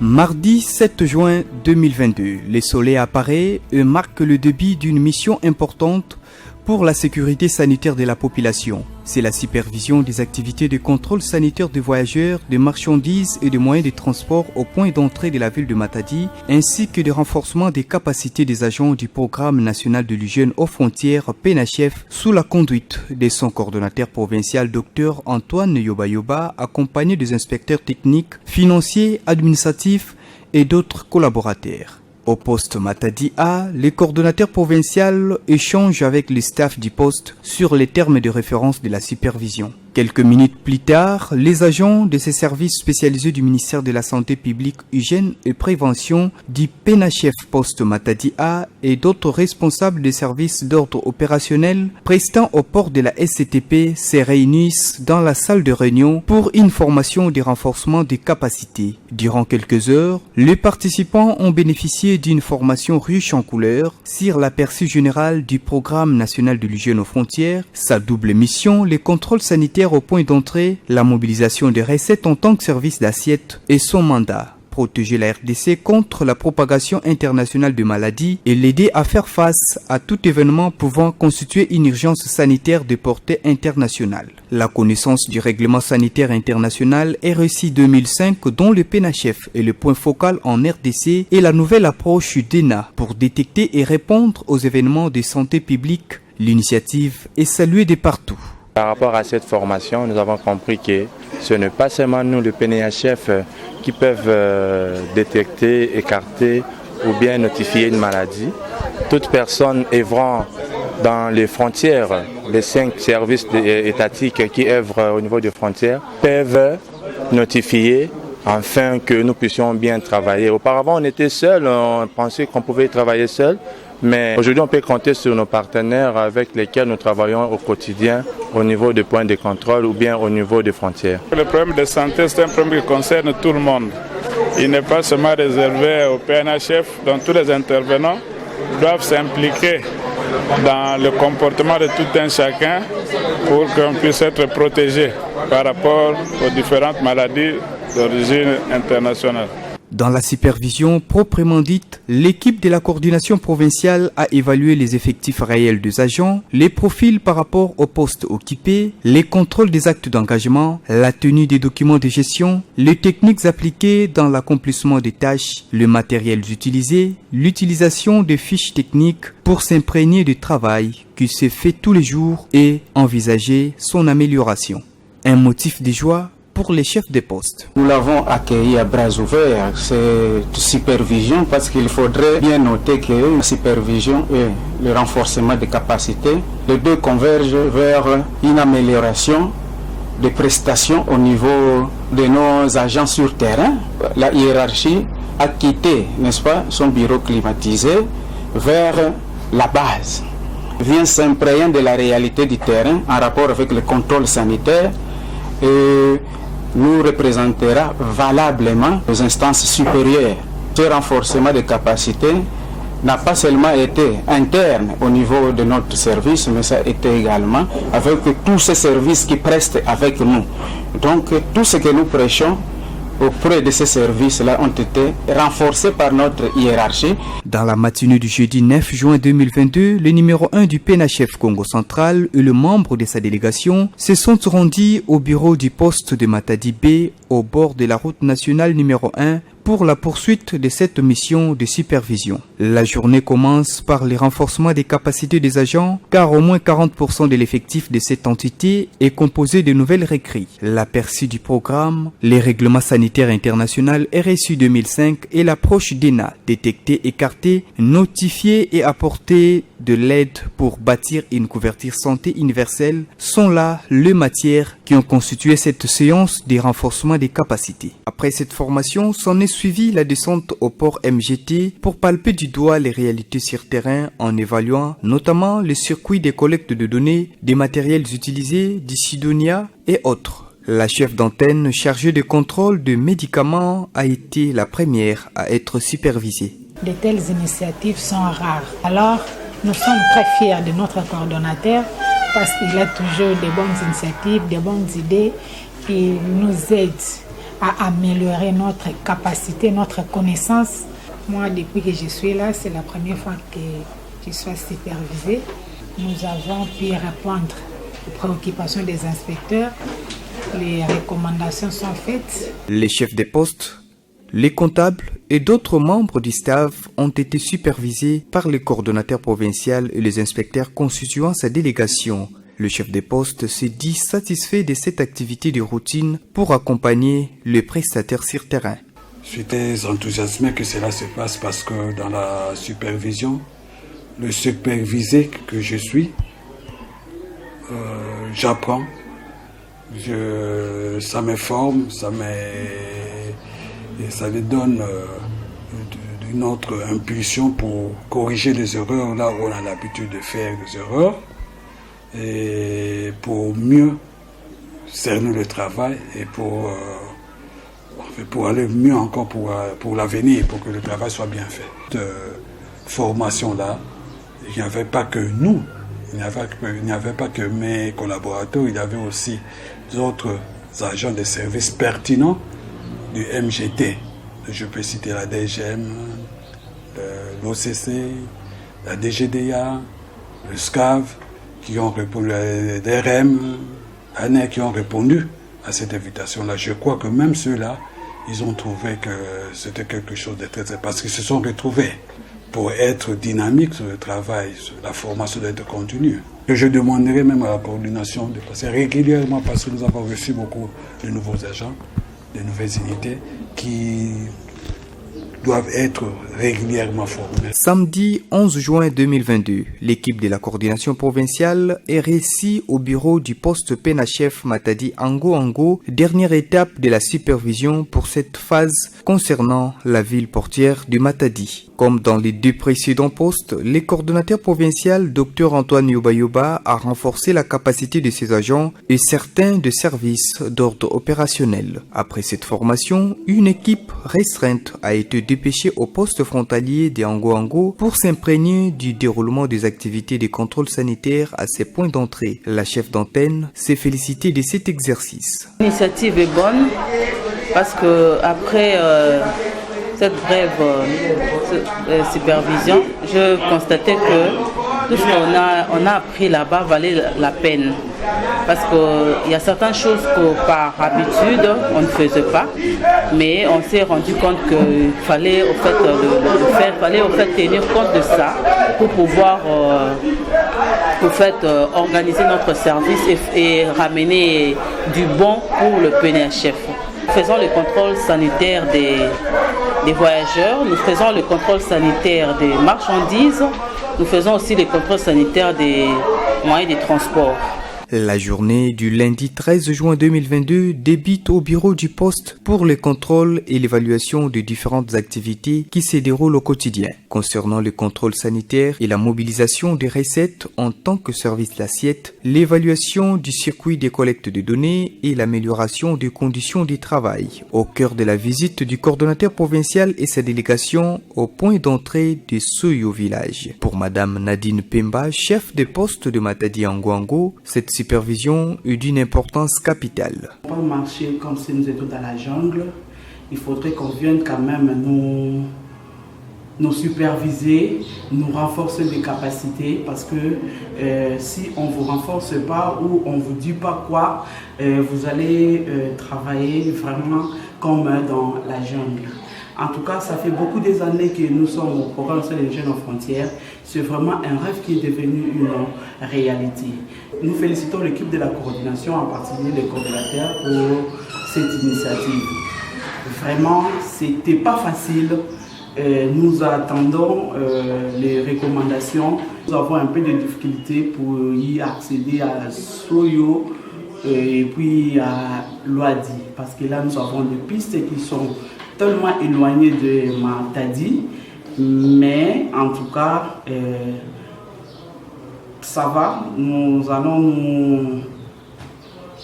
Mardi 7 juin 2022, le soleil apparaît et marque le début d'une mission importante pour la sécurité sanitaire de la population. C'est la supervision des activités de contrôle sanitaire des voyageurs, de marchandises et de moyens de transport au point d'entrée de la ville de Matadi, ainsi que de renforcement des capacités des agents du Programme national de l'hygiène aux frontières PNHF sous la conduite de son coordonnateur provincial Dr Antoine Yoba, accompagné des inspecteurs techniques, financiers, administratifs et d'autres collaborateurs. Au poste Matadi A, les coordonnateurs provinciaux échangent avec le staff du poste sur les termes de référence de la supervision. Quelques minutes plus tard, les agents de ces services spécialisés du ministère de la Santé publique, Hygiène et Prévention du PNHF poste Matadi A et d'autres responsables des services d'ordre opérationnel prestant au port de la SCTP se réunissent dans la salle de réunion pour une formation de renforcement des capacités. Durant quelques heures, les participants ont bénéficié d'une formation riche en couleurs sur l'aperçu général du Programme national de l'hygiène aux frontières, sa double mission, les contrôles sanitaires au point d'entrée, la mobilisation des recettes en tant que service d'assiette et son mandat. Protéger la RDC contre la propagation internationale de maladies et l'aider à faire face à tout événement pouvant constituer une urgence sanitaire de portée internationale. La connaissance du règlement sanitaire international RSI 2005 dont le PNHF est le point focal en RDC et la nouvelle approche d'ENA pour détecter et répondre aux événements de santé publique. L'initiative est saluée de partout. Par rapport à cette formation, nous avons compris que ce n'est pas seulement nous, le PNHF, qui peuvent détecter, écarter ou bien notifier une maladie. Toute personne œuvrant dans les frontières, les 5 services étatiques qui œuvrent au niveau des frontières, peuvent notifier afin que nous puissions bien travailler. Auparavant, on était seuls, on pensait qu'on pouvait travailler seul. Mais aujourd'hui, on peut compter sur nos partenaires avec lesquels nous travaillons au quotidien au niveau des points de contrôle ou bien au niveau des frontières. Le problème de santé, c'est un problème qui concerne tout le monde. Il n'est pas seulement réservé au PNHF, dont tous les intervenants doivent s'impliquer dans le comportement de tout un chacun pour qu'on puisse être protégé par rapport aux différentes maladies d'origine internationale. Dans la supervision proprement dite, l'équipe de la coordination provinciale a évalué les effectifs réels des agents, les profils par rapport aux postes occupés, les contrôles des actes d'engagement, la tenue des documents de gestion, les techniques appliquées dans l'accomplissement des tâches, le matériel utilisé, l'utilisation des fiches techniques pour s'imprégner du travail qui se fait tous les jours et envisager son amélioration. Un motif de joie pour les chefs de poste. Nous l'avons accueilli à bras ouverts, cette supervision, parce qu'il faudrait bien noter que la supervision et le renforcement des capacités, les deux convergent vers une amélioration des prestations au niveau de nos agents sur terrain. La hiérarchie a quitté, n'est-ce pas, son bureau climatisé vers la base, vient s'imprégner de la réalité du terrain en rapport avec le contrôle sanitaire et nous représentera valablement les instances supérieures. Ce renforcement des capacités n'a pas seulement été interne au niveau de notre service, mais ça a été également avec tous ces services qui prestent avec nous. Donc tout ce que nous prêchons auprès de ces services-là ont été renforcés par notre hiérarchie. Dans la matinée du jeudi 9 juin 2022, le numéro 1 du PNHF Congo Central et le membre de sa délégation se sont rendus au bureau du poste de Matadi B au bord de la route nationale numéro 1 pour la poursuite de cette mission de supervision. La journée commence par le renforcement des capacités des agents, car au moins 40% de l'effectif de cette entité est composé de nouvelles recrues. L'aperçu du programme, les règlements sanitaires internationaux RSI 2005 et l'approche d'ENA, détecter, écarter, notifier et apporter de l'aide pour bâtir une couverture santé universelle sont là les matières qui ont constitué cette séance de renforcement des capacités. Après cette formation, s'en est suivi la descente au port MGT pour palper du doigt les réalités sur terrain en évaluant notamment le circuit des collectes de données, des matériels utilisés, du Sidonia et autres. La chef d'antenne chargée de contrôle de médicaments a été la première à être supervisée. De telles initiatives sont rares. Alors, nous sommes très fiers de notre coordonnateur parce qu'il a toujours des bonnes initiatives, des bonnes idées qui nous aident à améliorer notre capacité, notre connaissance. Moi, depuis que je suis là, c'est la première fois que je suis supervisée. Nous avons pu répondre aux préoccupations des inspecteurs. Les recommandations sont faites. Les chefs des postes, les comptables et d'autres membres du staff ont été supervisés par le coordonnateur provincial et les inspecteurs constituant sa délégation. Le chef des postes s'est dit satisfait de cette activité de routine pour accompagner les prestataires sur terrain. Je suis très enthousiasmé que cela se passe parce que dans la supervision, le supervisé que je suis, j'apprends, ça me forme, ça me donne une autre impulsion pour corriger les erreurs là où on a l'habitude de faire des erreurs et pour mieux cerner le travail et pour aller mieux encore pour l'avenir, pour que le travail soit bien fait. Cette formation-là, il n'y avait pas que nous, il n'y avait pas que mes collaborateurs, il y avait aussi d'autres agents de services pertinents du MGT. Je peux citer la DGM, l'OCC, la DGDA, le SCAV, qui ont répondu, les DRM, ANEC, qui ont répondu à cette invitation-là. Je crois que même ceux-là, ils ont trouvé que c'était quelque chose de très... Parce qu'ils se sont retrouvés pour être dynamiques sur le travail, sur la formation doit être continue. Et je demanderai même à la coordination de passer régulièrement, parce que nous avons reçu beaucoup de nouveaux agents, de nouvelles unités qui doivent être régulièrement formés. Samedi 11 juin 2022, l'équipe de la coordination provinciale est réussie au bureau du poste PENACHEF Matadi Ango, dernière étape de la supervision pour cette phase concernant la ville portière du Matadi. Comme dans les deux précédents postes, le coordonnateur provincial Dr Antoine Yoba a renforcé la capacité de ses agents et certains de services d'ordre opérationnel. Après cette formation, une équipe restreinte a été dépêchée au poste frontalier de Ango pour s'imprégner du déroulement des activités de contrôle sanitaire à ses points d'entrée. La chef d'antenne s'est félicitée de cet exercice. L'initiative est bonne parce que après cette brève supervision, je constatais que tout ce qu'on a appris là-bas valait la peine. Parce qu'il y a certaines choses que par habitude on ne faisait pas, mais on s'est rendu compte qu'il fallait au fait tenir compte de ça pour pouvoir organiser notre service et ramener du bon pour le PNHF. Nous faisons le contrôle sanitaire des voyageurs, nous faisons le contrôle sanitaire des marchandises, nous faisons aussi le contrôle sanitaire des moyens de transport. La journée du lundi 13 juin 2022 débute au bureau du poste pour le contrôle et l'évaluation de différentes activités qui se déroulent au quotidien. Concernant le contrôle sanitaire et la mobilisation des recettes en tant que service d'assiette, l'évaluation du circuit de collecte de données et l'amélioration des conditions de travail. Au cœur de la visite du coordonnateur provincial et sa délégation au point d'entrée de Soyo village. Pour Madame Nadine Pemba, chef de poste de Matadi Ango, cette supervision est d'une importance capitale. On ne peut pas marcher comme si nous étions dans la jungle. Il faudrait qu'on vienne quand même nous superviser, nous renforcer des capacités parce que si on ne vous renforce pas ou on ne vous dit pas quoi, vous allez travailler vraiment comme dans la jungle. En tout cas, ça fait beaucoup des années que nous sommes au programme des Jeunes aux frontières. C'est vraiment un rêve qui est devenu une réalité. Nous félicitons l'équipe de la coordination, en particulier les coordonnateurs, pour cette initiative. Vraiment, ce n'était pas facile. Nous attendons les recommandations. Nous avons un peu de difficultés pour y accéder à Soyo et puis à Loadi. Parce que là, nous avons des pistes qui sont tellement éloignées de Matadi. Mais en tout cas, ça va. Nous allons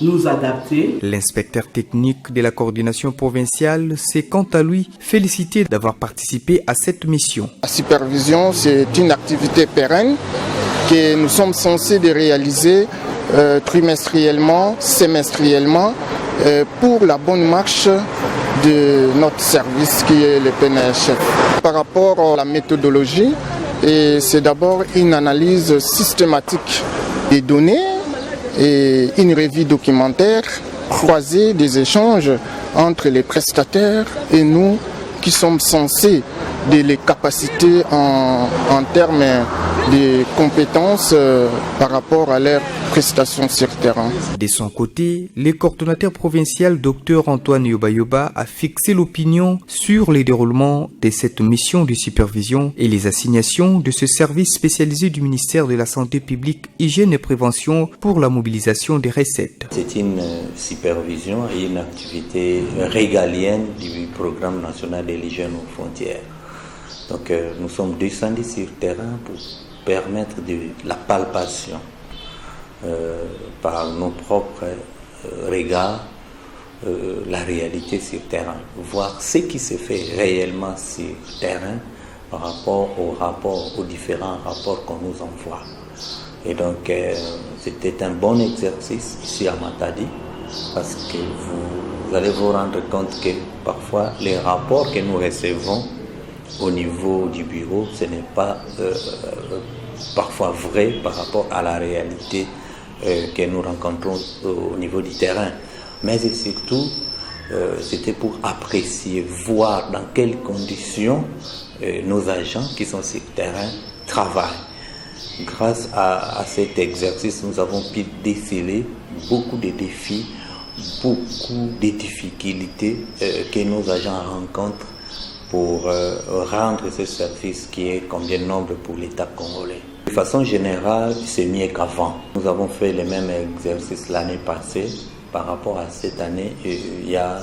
nous adapter. L'inspecteur technique de la coordination provinciale s'est quant à lui félicité d'avoir participé à cette mission. La supervision, c'est une activité pérenne que nous sommes censés de réaliser trimestriellement, semestriellement, pour la bonne marche de notre service qui est le PNHF. Par rapport à la méthodologie, c'est d'abord une analyse systématique des données et une revue documentaire croisée des échanges entre les prestataires et nous qui sommes censés de les capaciter en termes de compétences par rapport à leurs prestations sur terrain. De son côté, le coordonnateur provincial Dr Antoine Yoba a fixé l'opinion sur le déroulement de cette mission de supervision et les assignations de ce service spécialisé du ministère de la Santé publique, Hygiène et Prévention pour la mobilisation des recettes. C'est une supervision et une activité régalienne du programme national de l'hygiène aux frontières. Donc nous sommes descendus sur terrain pour permettre de la palpation par nos propres regards, la réalité sur terrain, voir ce qui se fait réellement sur terrain par rapport aux différents rapports qu'on nous envoie. Et donc c'était un bon exercice ici à Matadi, parce que vous allez vous rendre compte que parfois les rapports que nous recevons au niveau du bureau, ce n'est pas parfois vrai par rapport à la réalité que nous rencontrons au niveau du terrain. Mais surtout, c'était pour apprécier, voir dans quelles conditions nos agents qui sont sur le terrain travaillent. Grâce à cet exercice, nous avons pu déceler beaucoup de défis, beaucoup de difficultés que nos agents rencontrent pour rendre ce service qui est combien de nombre pour l'État congolais. De façon générale, c'est mieux qu'avant. Nous avons fait les mêmes exercices l'année passée. Par rapport à cette année, il y a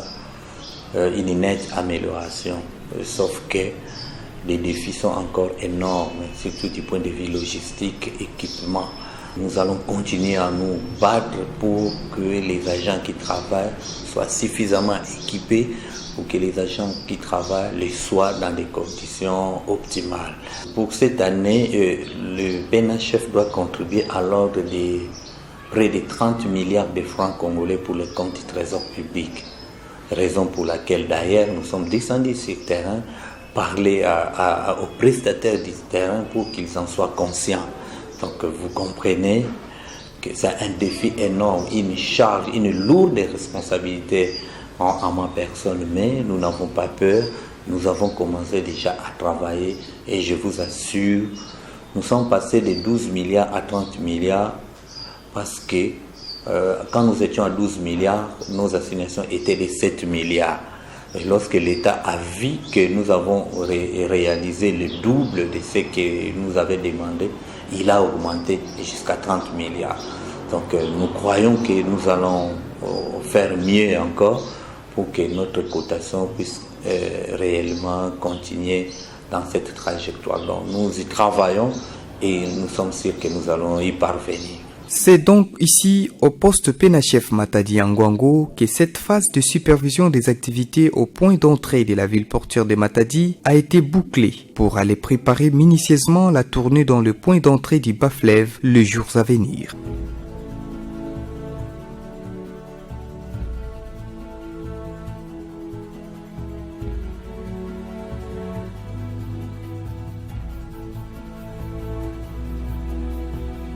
une nette amélioration. Sauf que les défis sont encore énormes, surtout du point de vue logistique, équipement. Nous allons continuer à nous battre pour que les agents qui travaillent soient suffisamment équipés pour que les agents qui travaillent les soient dans des conditions optimales. Pour cette année, le PNHF doit contribuer à l'ordre de près de 30 milliards de francs congolais pour le compte du trésor public. Raison pour laquelle d'ailleurs nous sommes descendus sur le terrain, parler aux prestataires du terrain pour qu'ils en soient conscients. Donc vous comprenez que c'est un défi énorme, une charge, une lourde responsabilité en ma personne, mais nous n'avons pas peur, nous avons commencé déjà à travailler et je vous assure, nous sommes passés de 12 milliards à 30 milliards parce que quand nous étions à 12 milliards, nos assignations étaient de 7 milliards. Et lorsque l'État a vu que nous avons réalisé le double de ce que nous avait demandé, il a augmenté jusqu'à 30 milliards. Donc nous croyons que nous allons faire mieux encore pour que notre cotation puisse réellement continuer dans cette trajectoire. Donc nous y travaillons et nous sommes sûrs que nous allons y parvenir. C'est donc ici, au poste PNHF Matadi Ngwango, que cette phase de supervision des activités au point d'entrée de la ville portuaire de Matadi a été bouclée pour aller préparer minutieusement la tournée dans le point d'entrée du Bas-Fleuve les jours à venir.